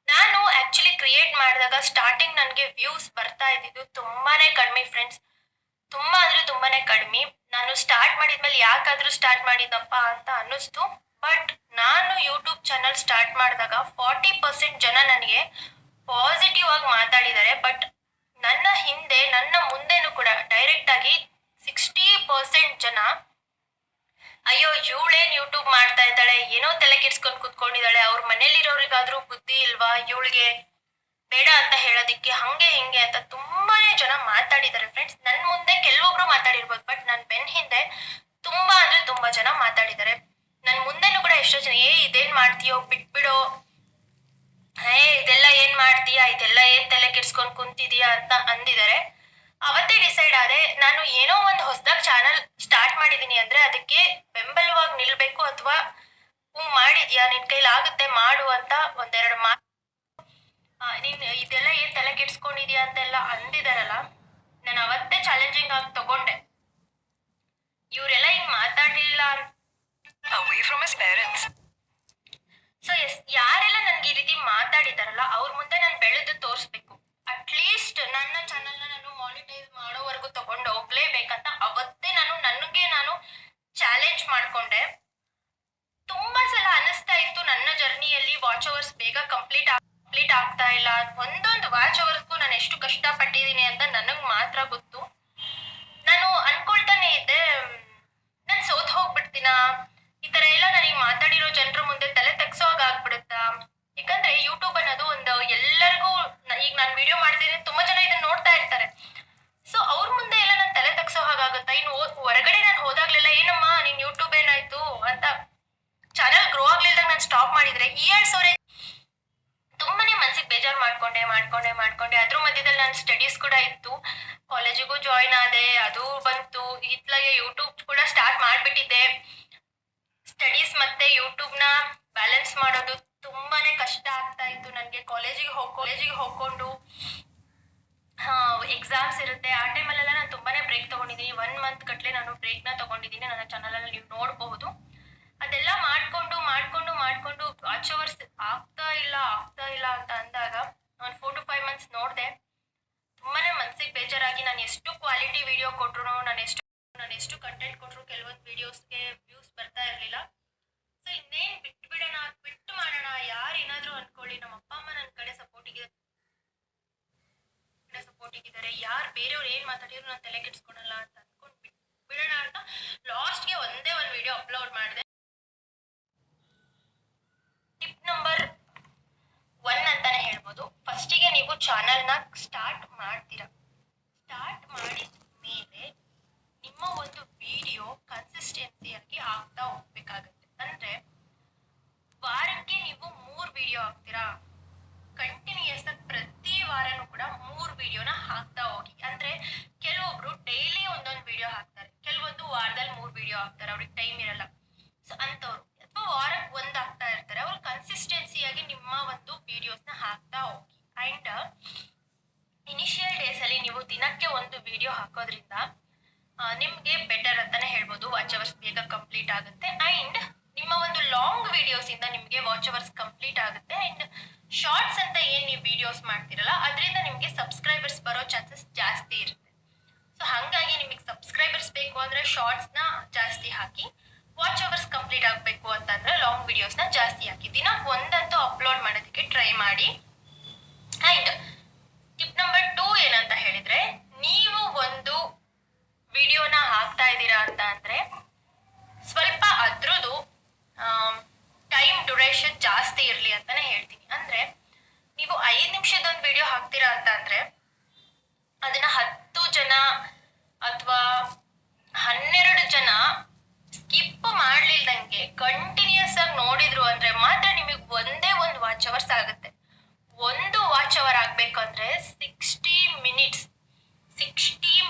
ನಾನು ಆ್ಯಕ್ಚುಲಿ ಕ್ರಿಯೇಟ್ ಮಾಡಿದಾಗ ಸ್ಟಾರ್ಟಿಂಗ್ ನನಗೆ ವ್ಯೂಸ್ ಬರ್ತಾ ಇದ್ದಿದ್ದು ತುಂಬಾ ಕಡಿಮೆ ಫ್ರೆಂಡ್ಸ್, ತುಂಬ ಅಂದರೆ ತುಂಬಾ ಕಡಿಮೆ. ನಾನು ಸ್ಟಾರ್ಟ್ ಮಾಡಿದ್ಮೇಲೆ ಯಾಕಾದರೂ ಸ್ಟಾರ್ಟ್ ಮಾಡಿದಪ್ಪ ಅಂತ ಅನ್ನಿಸ್ತು. ಬಟ್ ನಾನು ಯೂಟ್ಯೂಬ್ ಚಾನಲ್ ಸ್ಟಾರ್ಟ್ ಮಾಡಿದಾಗ 40% ಜನ ನನಗೆ ಪಾಸಿಟಿವ್ ಆಗಿ ಮಾತಾಡಿದ್ದಾರೆ. ಬಟ್ ನನ್ನ ಹಿಂದೆ ನನ್ನ ಮುಂದೆನೂ ಕೂಡ ಡೈರೆಕ್ಟಾಗಿ 60% ಜನ ಅಯ್ಯೋ ಇವಳೇನು ಯೂಟ್ಯೂಬ್ ಮಾಡ್ತಾ ಇದ್ದಾಳೆ, ಏನೋ ತಲೆ ಕೆಡ್ಸ್ಕೊಂಡು ಕೂತ್ಕೊಂಡಿದ್ದಾಳೆ, ಅವ್ರ ಮನೇಲಿರೋರಿಗಾದ್ರೂ ಬುದ್ಧಿ ಇಲ್ವಾ, ಇವಳಿಗೆ ಬೇಡ ಅಂತ ಹೇಳೋದಿಕ್ಕೆ, ಹಂಗೆ ಹಿಂಗೆ ಅಂತ ತುಂಬಾ ಜನ ಮಾತಾಡಿದ್ದಾರೆ ಫ್ರೆಂಡ್ಸ್. ನನ್ನ ಮುಂದೆ ಕೆಲವೊಬ್ರು ಮಾತಾಡಿರ್ಬೋದು, ಬಟ್ ನನ್ನ ಬೆನ್ನ ಹಿಂದೆ ತುಂಬಾ ಅಂದರೆ ತುಂಬ ಜನ ಮಾತಾಡಿದ್ದಾರೆ. ನನ್ನ ಮುಂದೆನೂ ಕೂಡ ಎಷ್ಟೋ ಜನ ಇದೇನು ಮಾಡ್ತೀಯೋ ಬಿಟ್ಬಿಡೋ, ಇದೆಲ್ಲ ಏನು ಮಾಡ್ತೀಯಾ, ಇದೆಲ್ಲ ಏನು ತಲೆ ಕೆಡ್ಸ್ಕೊಂಡು ಕುಂತಿದೀಯಾ ಅಂತ ಅಂದಿದ್ದಾರೆ. ಅವತ್ತೇ ಡಿಸೈಡ್ ಆದೆ, ನಾನು ಏನೋ ಒಂದು ಹೊಸದಾಗಿ ಚಾನಲ್ ಸ್ಟಾರ್ಟ್ ಮಾಡಿದ್ದೀನಿ ಅಂದರೆ ಅದಕ್ಕೆ ಬೆಂಬಲವಾಗಿ ನಿಲ್ಲಬೇಕು. ಅಥವಾ ಮಾಡಿದ್ಯಾ, ನಿನ್ನ ಕೈಲಾಗುತ್ತೆ ಮಾಡು ಅಂತ ಒಂದೆರಡು ಮಾತು, ನೀನು ಇದೆಲ್ಲ ಏನು ತಲೆ ಕೆಡ್ಸ್ಕೊಂಡಿದ್ಯಾ ಅಂತೆಲ್ಲ ಅಂದಿದಾರಲ್ಲ, ನಾನು ಅವತ್ತೇ ಚಾಲೆಂಜಿಂಗ್ ಆಗಿ ತಗೊಂಡೆ. ಇವರೆಲ್ಲ ಹಿಂಗೆ ಮಾತಾಡಲಿಲ್ಲ. ಸೊ ಯಾರೆಲ್ಲ ನನ್ಗೆ ಈ ರೀತಿ ಮಾತಾಡಿದಾರಲ್ಲ ಅವ್ರ ಮುಂದೆ ನಾನು ಬೆಳೆದು ತೋರಿಸ್ಬೇಕು. ಅಟ್ಲೀಸ್ಟ್ ನನ್ನ ಚಾನಲ್ನ ನಾನು ಮಾನಿಟೈಸ್ ಮಾಡೋವರೆಗೂ ತಗೊಂಡು ಹೋಗ್ಲೇಬೇಕಂತ ಅವತ್ತೇ ನಾನು ಚಾಲೆಂಜ್ ಮಾಡ್ಕೊಂಡೆ. ತುಂಬಾ ಸಲ ಅನಿಸ್ತಾ ಇತ್ತು ನನ್ನ ಜರ್ನಿಯಲ್ಲಿ ವಾಚ್ ಅವರ್ಸ್ ಬೇಗ ಕಂಪ್ಲೀಟ್ ಆಗ್ತಾ ಇಲ್ಲ. ಒಂದೊಂದು ವಾಚ್ ಅವರ್ಸ್ಗೂ ನಾನು ಎಷ್ಟು ಕಷ್ಟಪಟ್ಟಿದ್ದೀನಿ ಅಂತ ನನಗೆ ಮಾತ್ರ ಗೊತ್ತು. ನಾನು ಅನ್ಕೊಳ್ತಾನೆ ಇದ್ದೆ, ನಾನು ಸೋತ್ ಹೋಗ್ಬಿಡ್ತೀನ, ಈ ಥರ ಎಲ್ಲ ನನಗೆ ಮಾತಾಡಿರೋ ಜನರ ಮುಂದೆ ತಲೆ ತೆಗ್ಸೋವಾಗ ಆಗ್ಬಿಡುತ್ತಾ. ಯಾಕಂದ್ರೆ ಯೂಟ್ಯೂಬ್ ಅನ್ನೋದು ಒಂದು ಎಲ್ಲರಿಗೂ, ಈಗ ನಾನು ವಿಡಿಯೋ ಮಾಡ್ತಿದ್ದೀನಿ ತುಂಬ ಜನ ಇದನ್ನ ನೋಡ್ತಾ ಇರ್ತಾರೆ. ಸೊ ಅವ್ರ ಮುಂದೆ ಎಲ್ಲ ನಾನು ತಲೆ ತೆಗ್ಸೋ ಹಾಗಾಗುತ್ತಾ. ಇನ್ನು ಹೊರಗಡೆ ನಾನು ಹೋದಾಗ್ಲೆಲ್ಲ ಏನಮ್ಮ ನೀನ್ ಯೂಟ್ಯೂಬ್ ಏನಾಯ್ತು ಅಂತ ಚಾನಲ್ ಗ್ರೋ ಆಗ್ಲಿಲ್ದಾಗ ನಾನು ಸ್ಟಾಪ್ ಮಾಡಿದ್ರೆ ಹೀಯಾಳ್ಸೋರೆ. ತುಂಬಾನೇ ಮನ್ಸಿಗೆ ಬೇಜಾರು ಮಾಡ್ಕೊಂಡೆ. ಅದ್ರ ಮಧ್ಯದಲ್ಲಿ ನನ್ನ ಸ್ಟಡೀಸ್ ಕೂಡ ಇತ್ತು, ಕಾಲೇಜಿಗೂ ಜಾಯಿನ್ ಆದೆ, ಅದು ಬಂತು. ಇತ್ಲಾಗೆ ಯೂಟ್ಯೂಬ್ ಕೂಡ ಸ್ಟಾರ್ಟ್ ಮಾಡಿಬಿಟ್ಟಿದ್ದೆ. ಸ್ಟಡೀಸ್ ಮತ್ತೆ ಯೂಟ್ಯೂಬ್ನ ಬ್ಯಾಲೆನ್ಸ್ ಮಾಡೋದು ತುಂಬಾನೇ ಕಷ್ಟ ಆಗ್ತಾ ಇತ್ತು ನನಗೆ. ಕಾಲೇಜಿಗೆ ಹೋಗ್ಕೊಂಡು ಎಕ್ಸಾಮ್ಸ್ ಇರುತ್ತೆ, ಆ ಟೈಮಲ್ಲೆಲ್ಲ ನಾನು ತುಂಬಾನೇ ಬ್ರೇಕ್ ತಗೊಂಡಿದ್ದೀನಿ. 1 ಮಂತ್ ಗಟ್ಟಲೆ ನಾನು ಬ್ರೇಕ್ನ ತಗೊಂಡಿದ್ದೀನಿ. ನನ್ನ ಚಾನಲಲ್ಲಿ ನೀವು ನೋಡಬಹುದು. ಅದೆಲ್ಲ ಮಾಡ್ಕೊಂಡು ವಾಚ್ ಅವರ್ಸ್ ಆಗ್ತಾ ಇಲ್ಲ ಅಂತ ಅಂದಾಗ ನಾನು 4 to 5 ಮಂತ್ಸ್ ನೋಡಿದೆ. ತುಂಬಾನೇ ಮನ್ಸಿಗೆ ಬೇಜಾರಾಗಿ ನಾನು ಎಷ್ಟು ಕ್ವಾಲಿಟಿ ವಿಡಿಯೋ ಕೊಟ್ರು, ನಾನು ಎಷ್ಟು ಕಂಟೆಂಟ್ ಕೊಟ್ಟರು ಕೆಲವೊಂದು ವಿಡಿಯೋಸ್ಗೆ ವ್ಯೂಸ್ ಬರ್ತಾ ಇರಲಿಲ್ಲ. ಸೊ ಇನ್ನೇನು ಬಿಟ್ಟು ಮಾಡೋಣ, ಯಾರು ಏನಾದರೂ ಅನ್ಕೊಳ್ಳಿ, ನಮ್ಮ ಅಪ್ಪ ಅಮ್ಮ ನನ್ನ ಕಡೆ ಸಪೋರ್ಟಿಗಿದ್ದಾರೆ, ಯಾರು ಬೇರೆಯವ್ರು ಏನು ಮಾತಾಡಿದ್ರು ನಾನು ತಲೆ ಕೆಡ್ಸ್ಕೊಳಲ್ಲ ಅಂತ ಅನ್ಕೊಂಡು ಬಿಡೋಣ ಅಂತ ಲಾಸ್ಟ್ಗೆ ಒಂದೇ ಒಂದು ವಿಡಿಯೋ ಅಪ್ಲೋಡ್ ಮಾಡಿದೆ. ಟಿಪ್ ನಂಬರ್ 1 ಅಂತಾನೆ ಹೇಳ್ಬೋದು. ಫಸ್ಟಿಗೆ ನೀವು ಚಾನಲ್ನ ಸ್ಟಾರ್ಟ್ ಮಾಡ್ತೀರಾ. ಸ್ಟಾರ್ಟ್ ಮಾಡಿದ ಮೇಲೆ ನಿಮ್ಮ ಒಂದು ವಿಡಿಯೋ ಕನ್ಸಿಸ್ಟೆನ್ಸಿಯಾಗಿ ಆಗ್ತಾ ಹೋಗ್ಬೇಕಾಗತ್ತೆ. ಅಂದ್ರೆ ವಾರಕ್ಕೆ ನೀವು 3 ವಿಡಿಯೋ ಹಾಕ್ತೀರಾ, ಕಂಟಿನ್ಯೂಸ್ ಆಗಿ ಪ್ರತಿ ವಾರನೂ ಕೂಡ 3 ವಿಡಿಯೋನ ಹಾಕ್ತಾ ಹೋಗಿ. ಅಂದ್ರೆ ಕೆಲವೊಬ್ರು ಡೈಲಿ ಒಂದೊಂದು ವಿಡಿಯೋ ಹಾಕ್ತಾರೆ, ಕೆಲವೊಂದು ವಾರದಲ್ಲಿ 3 ವಿಡಿಯೋ ಹಾಕ್ತಾರೆ, ಅವ್ರಿಗೆ ಟೈಮ್ ಇರಲ್ಲ. ಸೊ ಅಂತವ್ರು ಅಥವಾ ವಾರಕ್ಕೆ ಒಂದ್ ಹಾಕ್ತಾ ಇರ್ತಾರೆ, ಅವ್ರು ಕನ್ಸಿಸ್ಟೆನ್ಸಿಯಾಗಿ ನಿಮ್ಮ ಒಂದು ವಿಡಿಯೋಸ್ನ ಹಾಕ್ತಾ ಹೋಗಿ. ಅಂಡ್ ಇನಿಷಿಯಲ್ ಡೇಸ್ ಅಲ್ಲಿ ನೀವು ದಿನಕ್ಕೆ ಒಂದು ವಿಡಿಯೋ ಹಾಕೋದ್ರಿಂದ ನಿಮ್ಗೆ ಬೆಟರ್ ಅಂತಾನೆ ಹೇಳ್ಬೋದು. ವಾಚ್ ಅವರ್ಸ್ ಬೇಗ ಕಂಪ್ಲೀಟ್ ಆಗುತ್ತೆ. ಅಂಡ್ ನಿಮ್ಮ ಒಂದು ಲಾಂಗ್ ವಿಡಿಯೋಸ್ ಇಂದ ನಿಮ್ಗೆ ವಾಚ್ ಅವರ್ಸ್ ಕಂಪ್ಲೀಟ್ ಆಗುತ್ತೆ. ಅಂಡ್ ಶಾರ್ಟ್ಸ್ ಅಂತ ಏನ್ ನೀವು ವಿಡಿಯೋಸ್ ಮಾಡ್ತಿರಲ್ಲ, ಅದರಿಂದ ನಿಮ್ಗೆ ಸಬ್ಸ್ಕ್ರೈಬರ್ಸ್ ಬರೋ ಚಾನ್ಸಸ್ ಜಾಸ್ತಿ ಇರುತ್ತೆ. ಸೊ ಹಂಗಾಗಿ ನಿಮಗೆ ಸಬ್ಸ್ಕ್ರೈಬರ್ಸ್ ಬೇಕು ಅಂದ್ರೆ ಶಾರ್ಟ್ಸ್ ನ ಜಾಸ್ತಿ ಹಾಕಿ, ವಾಚ್ ಅವರ್ಸ್ ಕಂಪ್ಲೀಟ್ ಆಗ್ಬೇಕು ಅಂತಂದ್ರೆ ಲಾಂಗ್ ವಿಡಿಯೋಸ್ ನ ಜಾಸ್ತಿ ಹಾಕಿ. ದಿನ ಒಂದಂತೂ ಅಪ್ಲೋಡ್ ಮಾಡೋದಕ್ಕೆ ಟ್ರೈ ಮಾಡಿ. ಅಂಡ್ ಟಿಪ್ ನಂಬರ್ 2 ಏನಂತ ಹೇಳಿದ್ರೆ, ನೀವು ಒಂದು ವಿಡಿಯೋನ ಹಾಕ್ತಾ ಇದ್ದೀರಾ ಅಂತ ಅಂದ್ರೆ ಸ್ವಲ್ಪ ಅದ್ರದ್ದು ಟೈಮ್ ಡ್ಯೂರೇಷನ್ ಜಾಸ್ತಿ ಇರ್ಲಿ ಅಂತಾನೆ ಹೇಳ್ತೀನಿ. ಅಂದ್ರೆ ನೀವು 5 ನಿಮಿಷದ ಒಂದು ವಿಡಿಯೋ ಹಾಕ್ತೀರಾ ಅಂತ ಅಂದ್ರೆ ಅದನ್ನ 10 ಜನ ಅಥವಾ 12 ಜನ ಸ್ಕಿಪ್ ಮಾಡ್ಲಿಲ್ದಂಗೆ ಕಂಟಿನ್ಯೂಸ್ ಆಗಿ ನೋಡಿದ್ರು ಅಂದ್ರೆ ಮಾತ್ರ ನಿಮಗೆ ಒಂದೇ ಒಂದು ವಾಚ್ ಅವರ್ಸ್ ಆಗುತ್ತೆ. ಒಂದು ವಾಚ್ ಅವರ್ ಆಗ್ಬೇಕಂದ್ರೆ 60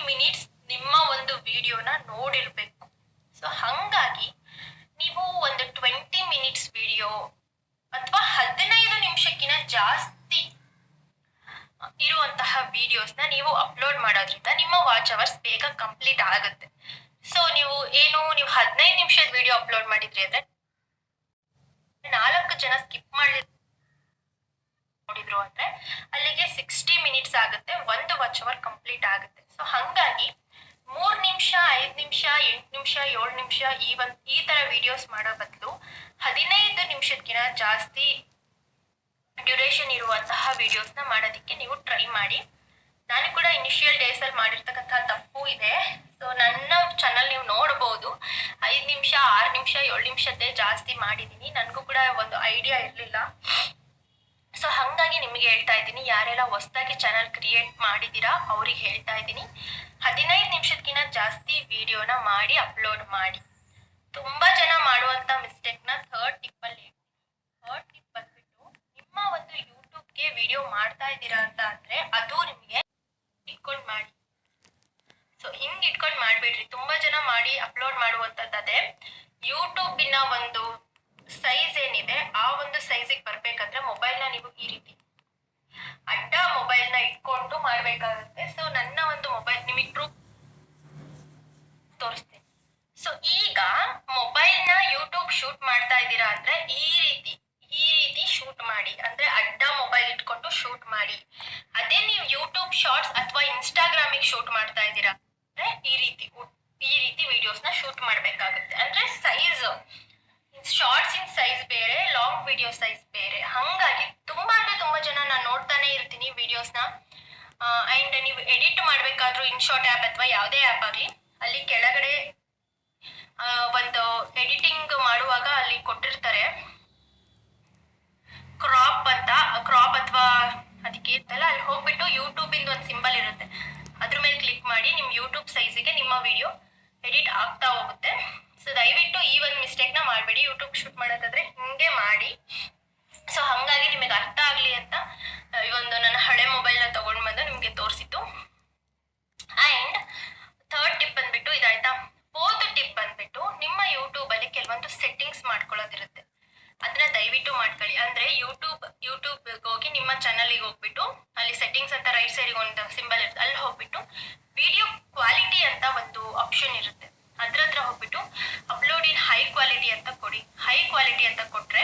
ಮಿನಿಟ್ಸ್ ನಿಮ್ಮ ಒಂದು ವಿಡಿಯೋನ ನೋಡಿರ್ಬೇಕು. ಸೊ ಹಂಗಾಗಿ ನೀವು ಒಂದು 20 ಮಿನಿಟ್ಸ್ ವಿಡಿಯೋ ಅಥವಾ 15 ನಿಮಿಷಕ್ಕಿಂತ ಜಾಸ್ತಿ ಇರುವಂತಹ ವಿಡಿಯೋಸ್ನ ನೀವು ಅಪ್ಲೋಡ್ ಮಾಡೋದ್ರಿಂದ ನಿಮ್ಮ ವಾಚ್ ಅವರ್ಸ್ ಬೇಗ ಕಂಪ್ಲೀಟ್ ಆಗುತ್ತೆ. ಸೊ ನೀವು 15 ನಿಮಿಷದ ವಿಡಿಯೋ ಅಪ್ಲೋಡ್ ಮಾಡಿದ್ರಿ ಅಂದ್ರೆ 4 ಜನ ಸ್ಕಿಪ್ ನೋಡಿದ್ರು ಅಂದ್ರೆ ಅಲ್ಲಿಗೆ 60 ಮಿನಿಟ್ಸ್ ಆಗುತ್ತೆ, ಒಂದು ವಾಚ್ ಅವರ್ ಕಂಪ್ಲೀಟ್ ಆಗುತ್ತೆ. ಸೊ ಹಂಗಾಗಿ 3 ನಿಮಿಷ, 5 ನಿಮಿಷ, 8 ನಿಮಿಷ, 7 ನಿಮಿಷ ಈ ತರ ವಿಡಿಯೋಸ್ ಮಾಡೋ ಬದಲು 15 ನಿಮಿಷಕ್ಕಿಂತ ಜಾಸ್ತಿ ಡ್ಯೂರೇಷನ್ ಇರುವಂತಹ ವಿಡಿಯೋಸ್ನ ಮಾಡೋದಕ್ಕೆ ನೀವು ಟ್ರೈ ಮಾಡಿ. ನಾನು ಕೂಡ ಇನಿಷಿಯಲ್ ಡೇಸ್ ಅಲ್ಲಿ ಮಾಡಿರ್ತಕ್ಕಂತಹ ತಪ್ಪು ಇದೆ. ಸೊ ನನ್ನ ಚಾನಲ್ ನೀವು ನೋಡಬಹುದು, 5 ನಿಮಿಷ, 6 ನಿಮಿಷ, 7 ನಿಮಿಷದ್ದೇ ಜಾಸ್ತಿ ಮಾಡಿದೀನಿ. ನನಗೂ ಕೂಡ ಒಂದು ಐಡಿಯಾ ಇರಲಿಲ್ಲ. ಸೊ ಹಂಗಾಗಿ ನಿಮಗೆ ಹೇಳ್ತಾ ಇದ್ದೀನಿ, ಯಾರೆಲ್ಲ ಹೊಸದಾಗಿ ಚಾನಲ್ ಕ್ರಿಯೇಟ್ ಮಾಡಿದ್ದೀರಾ ಅವ್ರಿಗೆ ಹೇಳ್ತಾ ಇದ್ದೀನಿ, 15 ನಿಮಿಷಕ್ಕಿಂತ ಜಾಸ್ತಿ ವಿಡಿಯೋನ ಮಾಡಿ ಅಪ್ಲೋಡ್ ಮಾಡಿ. ತುಂಬಾ ಜನ ಮಾಡುವಂತ ಮಿಸ್ಟೇಕ್ನ ಥರ್ಡ್ ಟಿಪ್ ಬಂದ್ಬಿಟ್ಟು, ನಿಮ್ಮ ಒಂದು ಯೂಟ್ಯೂಬ್ಗೆ ವಿಡಿಯೋ ಮಾಡ್ತಾ ಇದ್ದೀರಾ ಅಂತ ಅಂದ್ರೆ ಅದು ನಿಮಗೆ ಇಟ್ಕೊಂಡು ಮಾಡಿ. ಸೊ ಹಿಂಗ್ ಇಟ್ಕೊಂಡು ಮಾಡ್ಬಿಡ್ರಿ. ತುಂಬಾ ಜನ ಮಾಡಿ ಅಪ್ಲೋಡ್ ಮಾಡುವಂತದ್ದೇ ಯೂಟ್ಯೂಬಿನ ಒಂದು ಸೈಜ್ ಏನಿದೆ ಆ ಒಂದು ಸೈಜಿಗೆ ಬರ್ಬೇಕಂದ್ರೆ ಮೊಬೈಲ್ನ ನೀವು ಈ ರೀತಿ ಅಡ್ಡ ಮೊಬೈಲ್ನ ಇಟ್ಕೊಂಡು ಮಾಡ್ಬೇಕಾಗುತ್ತೆ. ಸೊ ನನ್ನ ಒಂದು ಮೊಬೈಲ್ ನಿಮಗೆ ಪ್ರೂಫ್ ತೋರಿಸ್ತೀನಿ. ಸೊ ಈಗ ಮೊಬೈಲ್ನ ಯೂಟ್ಯೂಬ್ ಶೂಟ್ ಮಾಡ್ತಾ ಇದ್ದೀರಾ ಅಂದ್ರೆ ಈ ರೀತಿ ಶೂಟ್ ಮಾಡಿ, ಅಂದ್ರೆ ಅಡ್ಡ ಮೊಬೈಲ್ ಇಟ್ಕೊಂಡು ಶೂಟ್ ಮಾಡಿ. ಅದೇ ನೀವು ಯೂಟ್ಯೂಬ್ ಶಾರ್ಟ್ಸ್ ಅಥವಾ ಇನ್ಸ್ಟಾಗ್ರಾಮಿಗೆ ಶೂಟ್ ಮಾಡ್ತಾ ಇದ್ದೀರಾ ಅಂದ್ರೆ ಈ ರೀತಿ ವಿಡಿಯೋಸ್ನ ಶೂಟ್ ಮಾಡ್ಬೇಕಾಗುತ್ತೆ. ಅಂದ್ರೆ ಸೈಜ್ ಶಾರ್ಟ್ಸ್ ಇನ್ ಸೈಜ್ ಬೇರೆ, ಲಾಂಗ್ ವಿಡಿಯೋ ಸೈಜ್ ಬೇರೆ. ಹಂಗಾಗಿ ತುಂಬಾ ಜನ ನಾನು ನೋಡ್ತಾನೆ ಇರ್ತೀನಿ ವಿಡಿಯೋಸ್ನ. ಅಂಡ್ ನೀವು ಎಡಿಟ್ ಮಾಡ್ಬೇಕಾದ್ರೂ ಇನ್ಶಾರ್ಟ್ ಆ್ಯಪ್ ಅಥವಾ ಯಾವುದೇ ಆ್ಯಪ್ ಆಗಲಿ, ಅಲ್ಲಿ ಕೆಳಗಡೆ ಒಂದು ಎಡಿಟಿಂಗ್ ಮಾಡುವಾಗ ಅಲ್ಲಿ ಕೊಟ್ಟಿರ್ತಾರೆ ಕ್ರಾಪ್ ಅಥವಾ ಅದಕ್ಕೆ ಇರ್ತಲ್ಲ, ಅಲ್ಲಿ ಹೋಗ್ಬಿಟ್ಟು ಯೂಟ್ಯೂಬ್ ಇಂದ ಒಂದು ಸಿಂಬಲ್ ಇರುತ್ತೆ, ಅದ್ರ ಮೇಲೆ ಕ್ಲಿಕ್ ಮಾಡಿ ನಿಮ್ ಯೂಟ್ಯೂಬ್ ಸೈಜಿಗೆ ನಿಮ್ಮ ವಿಡಿಯೋ ಎಡಿಟ್ ಆಗ್ತಾ ಹೋಗುತ್ತೆ. ಸೊ ದಯವಿಟ್ಟು ಈ ಒಂದು ಮಿಸ್ಟೇಕ್ನ ಮಾಡಬೇಡಿ. ಯೂಟ್ಯೂಬ್ ಶೂಟ್ ಮಾಡೋದಾದ್ರೆ ಹಿಂಗೆ ಮಾಡಿ. ಸೊ ಹಂಗಾಗಿ ನಿಮಗೆ ಅರ್ಥ ಆಗ್ಲಿ ಅಂತ ಈ ಒಂದು ನನ್ನ ಹಳೆ ಮೊಬೈಲ್ನ ತಗೊಂಡು ಬಂದು ನಿಮ್ಗೆ ತೋರಿಸಿದ್ದು. ಅಂಡ್ ಥರ್ಡ್ ಟಿಪ್ ಬಂದ್ಬಿಟ್ಟು ಇದಾಯ್ತಾ. ಫೋರ್ತ್ ಟಿಪ್ ಬಂದ್ಬಿಟ್ಟು, ನಿಮ್ಮ ಯೂಟ್ಯೂಬ್ ಅಲ್ಲಿ ಕೆಲವೊಂದು ಸೆಟ್ಟಿಂಗ್ಸ್ ಮಾಡ್ಕೊಳ್ಳೋದಿರುತ್ತೆ, ಅದನ್ನ ದಯವಿಟ್ಟು ಮಾಡ್ಕೊಳ್ಳಿ. ಅಂದ್ರೆ ಯೂಟ್ಯೂಬ್ ಹೋಗಿ ನಿಮ್ಮ ಚಾನಲ್ಗೆ ಹೋಗ್ಬಿಟ್ಟು ಅಲ್ಲಿ ಸೆಟ್ಟಿಂಗ್ಸ್ ಅಂತ ರೈಟ್ ಸೈಡ್ ಒಂದು ಸಿಂಬಲ್ ಇರುತ್ತೆ, ಅಲ್ಲಿ ಹೋಗ್ಬಿಟ್ಟು ವಿಡಿಯೋ ಕ್ವಾಲಿಟಿ ಅಂತ ಒಂದು ಆಪ್ಷನ್ ಇರುತ್ತೆ, ಅದ್ರ ಹತ್ರ ಹೋಗ್ಬಿಟ್ಟು ಅಪ್ಲೋಡ್ ಇನ್ ಹೈ ಕ್ವಾಲಿಟಿ ಅಂತ ಕೊಡಿ. ಹೈ ಕ್ವಾಲಿಟಿ ಅಂತ ಕೊಟ್ರೆ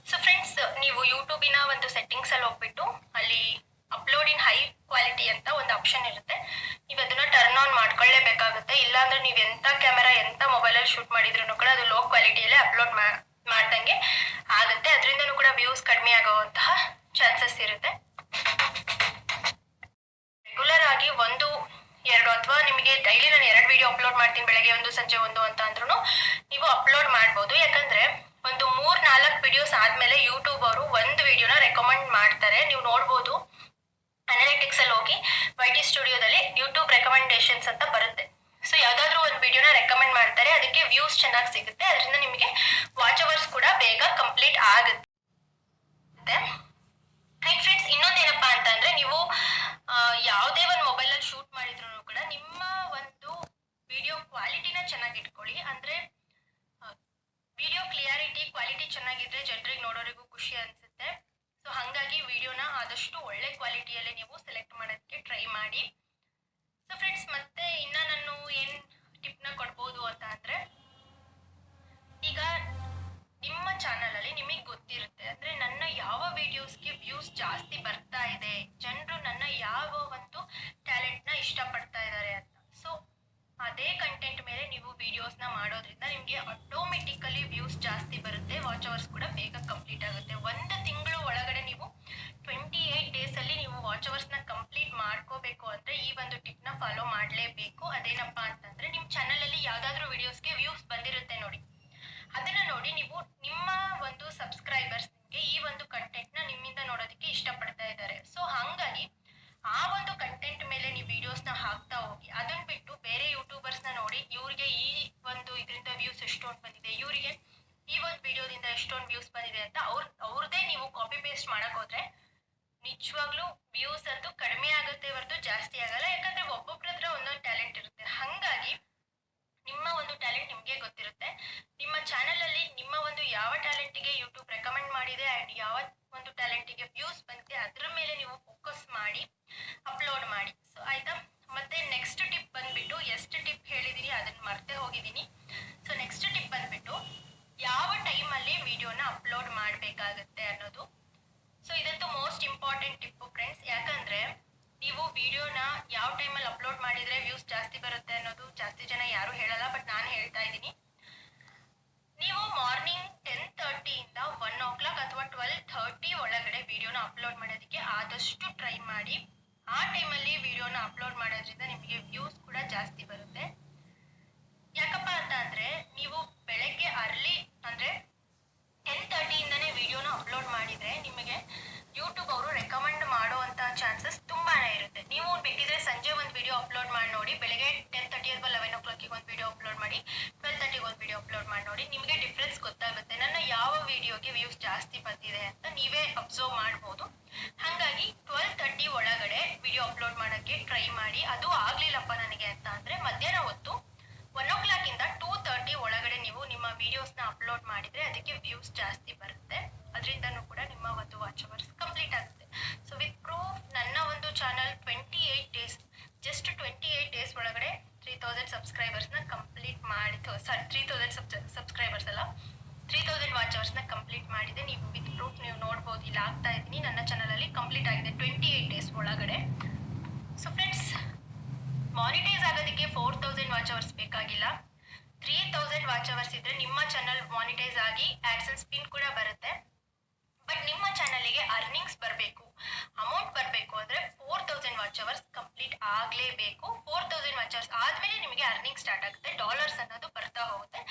ಸೊ ಫ್ರೆಂಡ್ಸ್, ನೀವು ಯೂಟ್ಯೂಬಿನ ಒಂದು ಸೆಟ್ಟಿಂಗ್ಸ್ ಅಲ್ಲಿ ಹೋಗ್ಬಿಟ್ಟು ಅಲ್ಲಿ ಅಪ್ಲೋಡ್ ಇನ್ ಹೈ ಕ್ವಾಲಿಟಿ ಅಂತ ಒಂದು ಆಪ್ಷನ್ ಇರುತ್ತೆ, ನೀವು ಅದನ್ನ ಟರ್ನ್ ಆನ್ ಮಾಡ್ಕೊಳ್ಳೇಬೇಕಾಗುತ್ತೆ. ಇಲ್ಲಾಂದ್ರೆ ನೀವು ಎಂತ ಕ್ಯಾಮೆರಾ ಎಂತ ಮೊಬೈಲಲ್ಲಿ ಶೂಟ್ ಮಾಡಿದ್ರು ಕೂಡ ಅದು ಲೋ ಕ್ವಾಲಿಟಿಯಲ್ಲೇ ಅಪ್ಲೋಡ್ ಮಾಡ್ದಂಗೆ ಆಗುತ್ತೆ. ಅದರಿಂದನೂ ಕೂಡ ವ್ಯೂಸ್ ಕಡಿಮೆ ಆಗುವಂತಹ ಚಾನ್ಸಸ್ ಇರುತ್ತೆ. ರೆಗ್ಯುಲರ್ ಆಗಿ 1, 2 ಅಥವಾ ನಿಮಗೆ ಡೈಲಿ ನಾನು 2 ವಿಡಿಯೋ ಅಪ್ಲೋಡ್ ಮಾಡ್ತೀನಿ, ಬೆಳಗ್ಗೆ 1 ಸಂಜೆ 1 ಅಂತ ಅಂದ್ರೂ ನೀವು ಅಪ್ಲೋಡ್ ಮಾಡ್ಬೋದು. ಯಾಕಂದ್ರೆ ಒಂದು 3-4 3-4 ವಿಡಿಯೋಸ್ ಆದ್ಮೇಲೆ ಯೂಟ್ಯೂಬ್ ಅವರು ಒಂದು ವಿಡಿಯೋನ ರೆಕಮೆಂಡ್ ಮಾಡ್ತಾರೆ. ನೀವು ನೋಡ್ಬೋದು, ಅನಾಲಿಟಿಕ್ಸ್ ಅಲ್ಲಿ ಹೋಗಿ YT ಸ್ಟುಡಿಯೋದಲ್ಲಿ ಯೂಟ್ಯೂಬ್ ರೆಕಮೆಂಡೇಶನ್ಸ್ ಅಂತ ಬರುತ್ತೆ. ಸೊ ಯಾವ್ದಾದ್ರು ಒಂದು ವಿಡಿಯೋನ ರೆಕಮೆಂಡ್ ಮಾಡ್ತಾರೆ, ಅದಕ್ಕೆ ವ್ಯೂಸ್ ಚೆನ್ನಾಗಿ ಸಿಗುತ್ತೆ, ಅದರಿಂದ ನಿಮಗೆ ವಾಚ್ ಅವರ್ಸ್ ಕೂಡ ಬೇಗ ಕಂಪ್ಲೀಟ್ ಆಗುತ್ತೆ. ಅಂಡ್ ಫ್ರೆಂಡ್ಸ್, ಇನ್ನೊಂದೇನಪ್ಪಾ ಅಂತಂದ್ರೆ, ನೀವು ಯಾವುದೇ ಒಂದು ಮೊಬೈಲಲ್ಲಿ ಶೂಟ್ ಮಾಡಿದ್ರು ಕೂಡ ನಿಮ್ಮ ಒಂದು ವಿಡಿಯೋ ಕ್ವಾಲಿಟಿನ ಚೆನ್ನಾಗಿ ಇಟ್ಕೊಳ್ಳಿ. ಅಂದ್ರೆ ವಿಡಿಯೋ ಕ್ಲಿಯಾರಿಟಿ ಕ್ವಾಲಿಟಿ ಚೆನ್ನಾಗಿದ್ರೆ ಜನರಿಗೆ ನೋಡೋರಿಗೂ ಖುಷಿ ಅನ್ಸುತ್ತೆ. ಸೊ ಹಾಗಾಗಿ ವಿಡಿಯೋನ ಆದಷ್ಟು ಒಳ್ಳೆ ಕ್ವಾಲಿಟಿಯಲ್ಲೇ ನೀವು ಸೆಲೆಕ್ಟ್ ಮಾಡೋದಕ್ಕೆ ಟ್ರೈ ಮಾಡಿ. ಸೊ ಫ್ರೆಂಡ್ಸ್, ಮತ್ತೆ ಇನ್ನ ನಾನು ಏನ್ ಟಿಪ್ನ ಕೊಡ್ಬೋದು ಅಂತ ಅಂದ್ರೆ, ಈಗ ನಿಮ್ಮ ಚಾನಲ್ ಅಲ್ಲಿ ನಿಮಗೆ ಗೊತ್ತಿರುತ್ತೆ, ಅಂದ್ರೆ ನನ್ನ ಯಾವ ವಿಡಿಯೋಸ್ಗೆ ವ್ಯೂಸ್ ಜಾಸ್ತಿ ಬರ್ತಾ ಇದೆ, ಜನರು ನನ್ನ ಯಾವ ಒಂದು ಟ್ಯಾಲೆಂಟ್ ನ ಇಷ್ಟಪಡ್ತಾ ಇದ್ದಾರೆ ಅಂತ. ಸೊ ಅದೇ ಕಂಟೆಂಟ್ ಮೇಲೆ ನೀವು ವಿಡಿಯೋಸ್ನ ಮಾಡೋದ್ರಿಂದ ನಿಮಗೆ ಆಟೋಮೆಟಿಕಲಿ ವ್ಯೂಸ್ ಜಾಸ್ತಿ ಬರುತ್ತೆ, ವಾಚ್ ಅವರ್ಸ್ ಕೂಡ ಬೇಗ ಕಂಪ್ಲೀಟ್ ಆಗುತ್ತೆ. ಒಂದು ತಿಂಗಳು ಒಳಗಡೆ ನೀವು 28 ಡೇಸ್ ಅಲ್ಲಿ ನೀವು ವಾಚ್ ಅವರ್ಸ್ ನ ಕಂಪ್ಲೀಟ್ ಮಾಡ್ಕೋಬೇಕು ಅಂದ್ರೆ ಈ ಒಂದು ಟಿಪ್ ನ ಫಾಲೋ ಮಾಡ್ಲೇಬೇಕು. ಅದೇನಪ್ಪಾ ಅಂತಂದ್ರೆ, ನಿಮ್ ಚಾನಲ್ ಅಲ್ಲಿ ಯಾವ್ದಾದ್ರು ವಿಡಿಯೋಸ್ಗೆ ವ್ಯೂಸ್ ಬಂದಿರುತ್ತೆ ನೋಡಿ, ಅದನ್ನ ನೋಡಿ ನೀವು ನಿಮ್ಮ ಒಂದು ಸಬ್ಸ್ಕ್ರೈಬರ್ಸ್ ಈ ಒಂದು ಕಂಟೆಂಟ್ ನ ನಿಮ್ಮಿಂದ ನೋಡೋದಕ್ಕೆ ಇಷ್ಟಪಡ್ತಾ ಇದ್ದಾರೆ. ಸೊ ಹಾಗಾಗಿ ಆ ಒಂದು ಕಂಟೆಂಟ್ ಮೇಲೆ ನೀವು ವಿಡಿಯೋಸ್ ನ ಹಾಕ್ತಾ ಹೋಗಿ. ಅದನ್ನ ಬಿಟ್ಟು ಬೇರೆ ಯೂಟ್ಯೂಬರ್ಸ್ ನ ನೋಡಿ ಇವ್ರಿಗೆ ಈ ಒಂದು ಇದರಿಂದ ವ್ಯೂಸ್ ಎಷ್ಟೊಂದು ಬಂದಿದೆ, ಇವರಿಗೆ ಈ ಒಂದು ವಿಡಿಯೋದಿಂದ ಎಷ್ಟೊಂದು ವ್ಯೂಸ್ ಬಂದಿದೆ ಅಂತ ಅವ್ರದೇ ನೀವು ಕಾಪಿ ಪೇಸ್ಟ್ ಮಾಡಕ್ ಹೋದ್ರೆ ನಿಜವಾಗ್ಲೂ ವ್ಯೂಸ್ ಅಂತೂ ಕಡಿಮೆ ಆಗುತ್ತೆ ಹೊರತು ಜಾಸ್ತಿ ಆಗಲ್ಲ. ಯಾಕಂದ್ರೆ ಒಬ್ಬೊಬ್ರ ಹತ್ರ ಒಂದೊಂದು ಟ್ಯಾಲೆಂಟ್ ಇರುತ್ತೆ. ಹಾಗಾಗಿ ನಿಮ್ಮ ಒಂದು ಟ್ಯಾಲೆಂಟ್ ನಿಮ್ಗೆ ಗೊತ್ತಿರುತ್ತೆ. ನಿಮ್ಮ ಚಾನೆಲ್ ಅಲ್ಲಿ ನಿಮ್ಮ ಒಂದು ಯಾವ ಟ್ಯಾಲೆಂಟಿಗೆ ಯೂಟ್ಯೂಬ್ ರೆಕಮೆಂಡ್ ಮಾಡಿದೆ ಅಂಡ್ ಯಾವ ಒಂದು ಟ್ಯಾಲೆಂಟಿಗೆ ವ್ಯೂಸ್ ಬಂದಿದೆ ಅದ್ರ ಮೇಲೆ ನೀವು ಫೋಕಸ್ ಮಾಡಿ ಅಪ್ಲೋಡ್ ಮಾಡಿ. ಸೊ ಆಯ್ತಾ. ಮತ್ತೆ ನೆಕ್ಸ್ಟ್ ಟಿಪ್ ಬಂದ್ಬಿಟ್ಟು, ಎಷ್ಟು ಟಿಪ್ ಹೇಳಿದೀನಿ ಅದನ್ನ ಮರ್ತೆ ಹೋಗಿದ್ದೀನಿ. ಸೊ ನೆಕ್ಸ್ಟ್ ಟಿಪ್ ಬಂದ್ಬಿಟ್ಟು, ಯಾವ ಟೈಮ್ ಅಲ್ಲಿ ವಿಡಿಯೋನ ಅಪ್ಲೋಡ್ ಮಾಡ್ಬೇಕಾಗತ್ತೆ ಅನ್ನೋದು. ಸೊ ಇದಂತೂ ಮೋಸ್ಟ್ ಇಂಪಾರ್ಟೆಂಟ್ ಟಿಪ್ ಫ್ರೆಂಡ್ಸ್. ಯಾಕಂದ್ರೆ ನೀವು ವಿಡಿಯೋನ ಯಾವ ಟೈಮಲ್ಲಿ ಅಪ್ಲೋಡ್ ಮಾಡಿದ್ರೆ ವ್ಯೂಸ್ ಜಾಸ್ತಿ ಬರುತ್ತೆ ಅನ್ನೋದು ಜಾಸ್ತಿ ಜನ ಯಾರು ಹೇಳಲ್ಲ, ಬಟ್ ನಾನು ಹೇಳ್ತಾ ಇದ್ದೀನಿ. ನೀವು ಮಾರ್ನಿಂಗ್ 10:30 ಇಂದ 1 o'clock ಅಥವಾ 12:30 ಒಳಗಡೆ ವಿಡಿಯೋನ ಅಪ್ಲೋಡ್ ಮಾಡೋದಕ್ಕೆ ಆದಷ್ಟು ಟ್ರೈ ಮಾಡಿ. ಆ ಟೈಮಲ್ಲಿ ವಿಡಿಯೋನ ಅಪ್ಲೋಡ್ ಮಾಡೋದ್ರಿಂದ ನಿಮಗೆ ವ್ಯೂಸ್ ಕೂಡ ಜಾಸ್ತಿ ಬರುತ್ತೆ. ಯಾಕಪ್ಪ ಅಂತ ಅಂದ್ರೆ, ನೀವು ಬೆಳಗ್ಗೆ ಅರ್ಲಿ ಅಂದ್ರೆ 10:30 ಇಂದಾನೆ ವಿಡಿಯೋನ ಅಪ್ಲೋಡ್ ಮಾಡಿದ್ರೆ ನಿಮಗೆ ಯೂಟ್ಯೂಬ್ ಅವರು ರೆಕಮೆಂಡ್ ಮಾಡುವಂತ ಚಾನ್ಸಸ್ ತುಂಬಾನೇ ಇರುತ್ತೆ. ನೀವು ಬೇಕಿದ್ರೆ ಸಂಜೆ ಒಂದು ವಿಡಿಯೋ ಅಪ್ಲೋಡ್ ಮಾಡಿ ನೋಡಿ, ಬೆಳಗ್ಗೆ 10:30 ಅಥವಾ 11 o'clock ಒಂದು ವಿಡಿಯೋ ಅಪ್ಲೋಡ್ ಮಾಡಿ, 12:30 ಒಂದು ವಿಡಿಯೋ ಅಪ್ಲೋಡ್ ಮಾಡಿ ನೋಡಿ, ನಿಮಗೆ ಡಿಫ್ರೆನ್ಸ್ ಗೊತ್ತಾಗುತ್ತೆ. ನನ್ನ ಯಾವ ವಿಡಿಯೋಗೆ ವ್ಯೂಸ್ ಜಾಸ್ತಿ ಬಂದಿದೆ ಅಂತ ನೀವೇ ಅಬ್ಸರ್ವ್ ಮಾಡ್ಬೋದು. ಹಾಗಾಗಿ 12:30 ಒಳಗಡೆ ವಿಡಿಯೋ ಅಪ್ಲೋಡ್ ಮಾಡೋಕ್ಕೆ ಟ್ರೈ ಮಾಡಿ. ಅದು ಆಗ್ಲಿಲ್ಲಪ್ಪ ನನಗೆ ಅಂತ ಅಂದ್ರೆ ಮಧ್ಯಾಹ್ನ ಹೊತ್ತು 1 o'clock ಇಂದ 2:30 ಒಳಗಡೆ ನೀವು ನಿಮ್ಮ ವಿಡಿಯೋಸ್ನ ಅಪ್ಲೋಡ್ ಮಾಡಿದ್ರೆ ಅದಕ್ಕೆ ವ್ಯೂಸ್ ಜಾಸ್ತಿ ಬರುತ್ತೆ. ಅದರಿಂದನೂ ಕೂಡ ನಿಮ್ಮ ಒಂದು ವಾಚ್ ಅವರ್ಸ್ ಕಂಪ್ಲೀಟ್ ಆಗುತ್ತೆ. ಸೊ ವಿತ್ ಪ್ರೂಫ್, ನನ್ನ ಒಂದು ಚಾನಲ್ 28 ಡೇಸ್, ಜಸ್ಟ್ 28 ಡೇಸ್ ಒಳಗಡೆ 3000 ಸಬ್ಸ್ಕ್ರೈಬರ್ಸ್ನ ಕಂಪ್ಲೀಟ್ ಮಾಡಿತ್ತು. 3000 ಸಬ್ಸ್ಕ್ರೈಬರ್ಸ್ ಅಲ್ಲ, 3000 ವಾಚ್ ಅವರ್ಸ್ನ ಕಂಪ್ಲೀಟ್ ಮಾಡಿದೆ. ನೀವು ವಿತ್ ಪ್ರೂಫ್ ನೀವು ನೋಡ್ಬೋದು, ಇಲ್ಲಿ ಆಗ್ತಾ ಇದ್ದೀನಿ, ನನ್ನ ಚಾನಲ್ ಅಲ್ಲಿ ಕಂಪ್ಲೀಟ್ ಆಗಿದೆ 28 ಡೇಸ್ ಒಳಗಡೆ. ಸೊ ಫ್ರೆಂಡ್ಸ್, ಮಾನಿಟೈಸ್ ಆಗೋದಕ್ಕೆ 4000 ವಾಚ್ ಅವರ್ಸ್ ಬೇಕಾಗಿಲ್ಲ. 3000 ವಾಚ್ ಅವರ್ಸ್ ಇದ್ರೆ ನಿಮ್ಮ ಚಾನಲ್ ಮಾನಿಟೈಸ್ ಆಗಿ ಆಡ್ಸೆನ್ಸ್ ಪಿನ್ ಕೂಡ ಬರುತ್ತೆ. ಬಟ್ ನಿಮ್ಮ ಚಾನಲ್ಗೆ ಅರ್ನಿಂಗ್ಸ್ ಬರಬೇಕು, ಅಮೌಂಟ್ ಬರಬೇಕು ಅಂದ್ರೆ 4000 ವಾಚ್ ಅವರ್ಸ್ ಕಂಪ್ಲೀಟ್ ಆಗ್ಲೇಬೇಕು. 4000 ವಾಚ್ ಅವರ್ಸ್ ಆದ್ಮೇಲೆ ನಿಮಗೆ ಅರ್ನಿಂಗ್ ಸ್ಟಾರ್ಟ್ ಆಗುತ್ತೆ, ಡಾಲರ್ಸ್ ಅನ್ನೋದು ಬರ್ತಾ ಹೋಗುತ್ತೆ.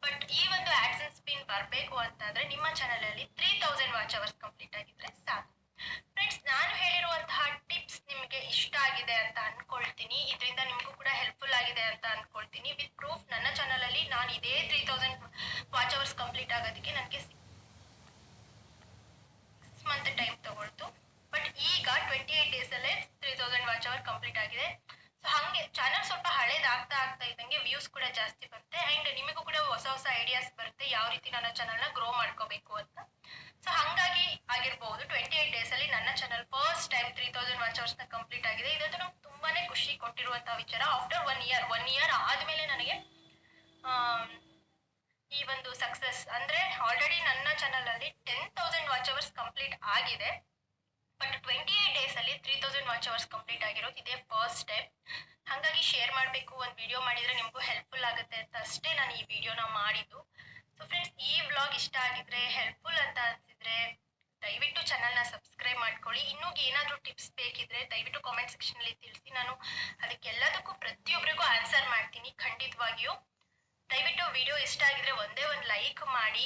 ಬಟ್ ಈ ಒಂದು ಆಡ್ಸೆನ್ಸ್ ಪಿನ್ ಬರಬೇಕು ಅಂತಂದ್ರೆ ನಿಮ್ಮ ಚಾನಲ್ ಅಲ್ಲಿ 3000 ವಾಚ್ ಅವರ್ಸ್ ಕಂಪ್ಲೀಟ್ ಆಗಿದ್ರೆ ಸಾಕು. ಫ್ರೆಂಡ್ಸ್, ನಾನು ಹೇಳಿರುವಂತಹ ಟಿಪ್ಸ್ ನಿಮಗೆ ಇಷ್ಟ ಆಗಿದೆ ಅಂತ ಅನ್ಕೊಳ್ತೀನಿ. ಇದರಿಂದ ನಿಮಗೂ ಕೂಡ ಹೆಲ್ಪ್ಫುಲ್ ಆಗಿದೆ ಅಂತ ಅನ್ಕೊಳ್ತೀನಿ. ವಿತ್ ಪ್ರೂಫ್, ನನ್ನ ಚಾನಲ್ ಅಲ್ಲಿ ನಾನು ಇದೇ 3000 ವಾಚ್ ಅವರ್ಸ್ ಕಂಪ್ಲೀಟ್ ಆಗೋದಕ್ಕೆ ನನಗೆ 6 ಮಂತ್ ಟೈಮ್ ತಗೊಳ್ತು. ಬಟ್ ಈಗ 28 ಡೇಸ್ ಅಲ್ಲೇ 3000 ವಾಚ್ ಅವರ್ ಕಂಪ್ಲೀಟ್ ಆಗಿದೆ. ಸೊ ಹಂಗೆ ಚಾನಲ್ ಸ್ವಲ್ಪ ಹಳೇದಾಗ್ತಾ ಇದ್ದಂಗೆ ವ್ಯೂಸ್ ಕೂಡ ಜಾಸ್ತಿ ಬರುತ್ತೆ ಅಂಡ್ ನಿಮಗೂ ಕೂಡ ಹೊಸ ಹೊಸ ಐಡಿಯಾಸ್ ಬರುತ್ತೆ ಯಾವ ರೀತಿ ನನ್ನ ಚಾನಲ್ನ ಗ್ರೋ ಮಾಡ್ಕೋಬೇಕು ಅಂತ. ಸೊ ಹಂಗಾಗಿ ಆಗಿರ್ಬಹುದು 28 ಡೇಸ್ ಅಲ್ಲಿ ನನ್ನ channel first time 3000 watch hours ನ ಕಂಪ್ಲೀಟ್ ಆಗಿದೆ. ಇದಂತೂ ನಮ್ಗೆ ತುಂಬಾನೇ ಖುಷಿ ಕೊಟ್ಟಿರುವಂತಹ ವಿಚಾರ. ಆಫ್ಟರ್ 1 ಇಯರ್ ಆದ್ಮೇಲೆ ನನಗೆ ಈ ಒಂದು ಸಕ್ಸಸ್ ಅಂದ್ರೆ, ಆಲ್ರೆಡಿ ನನ್ನ ಚಾನಲ್ ಅಲ್ಲಿ 10,000 ವಾಚ್ ಅವರ್ಸ್ ಕಂಪ್ಲೀಟ್ ಆಗಿದೆ. ಬಟ್ 28 ಡೇಸ್ ಅಲ್ಲಿ 3000 ವಾಚ್ ಅವರ್ಸ್ ಕಂಪ್ಲೀಟ್ ಆಗಿರೋದು ಇದೇ ಫಸ್ಟ್ ಟೈಮ್. ಹಾಗಾಗಿ ಶೇರ್ ಮಾಡಬೇಕು, ಒಂದು ವಿಡಿಯೋ ಮಾಡಿದ್ರೆ ನಿಮಗೂ ಹೆಲ್ಪ್ಫುಲ್ ಆಗುತ್ತೆ ಅಂತ ಅಷ್ಟೇ ನಾನು ಈ ವಿಡಿಯೋನ ಮಾಡಿದ್ದು. ಸೊ ಫ್ರೆಂಡ್ಸ್, ಈ ವ್ಲಾಗ್ ಇಷ್ಟ ಆಗಿದ್ರೆ, ಹೆಲ್ಪ್ಫುಲ್ ಅಂತ ಅನ್ಸಿದ್ರೆ ದಯವಿಟ್ಟು ಚಾನಲ್ನ ಸಬ್ಸ್ಕ್ರೈಬ್ ಮಾಡ್ಕೊಳ್ಳಿ. ಇನ್ನೂ ಏನಾದರೂ ಟಿಪ್ಸ್ ಬೇಕಿದ್ರೆ ದಯವಿಟ್ಟು ಕಾಮೆಂಟ್ ಸೆಕ್ಷನ್ ಅಲ್ಲಿ ತಿಳಿಸಿ. ನಾನು ಅದಕ್ಕೆಲ್ಲದಕ್ಕೂ ಪ್ರತಿಯೊಬ್ಬರಿಗೂ ಆನ್ಸರ್ ಮಾಡ್ತೀನಿ ಖಂಡಿತವಾಗಿಯೂ. ದಯವಿಟ್ಟು ವಿಡಿಯೋ ಇಷ್ಟ ಆಗಿದ್ರೆ ಒಂದೇ ಒಂದು ಲೈಕ್ ಮಾಡಿ.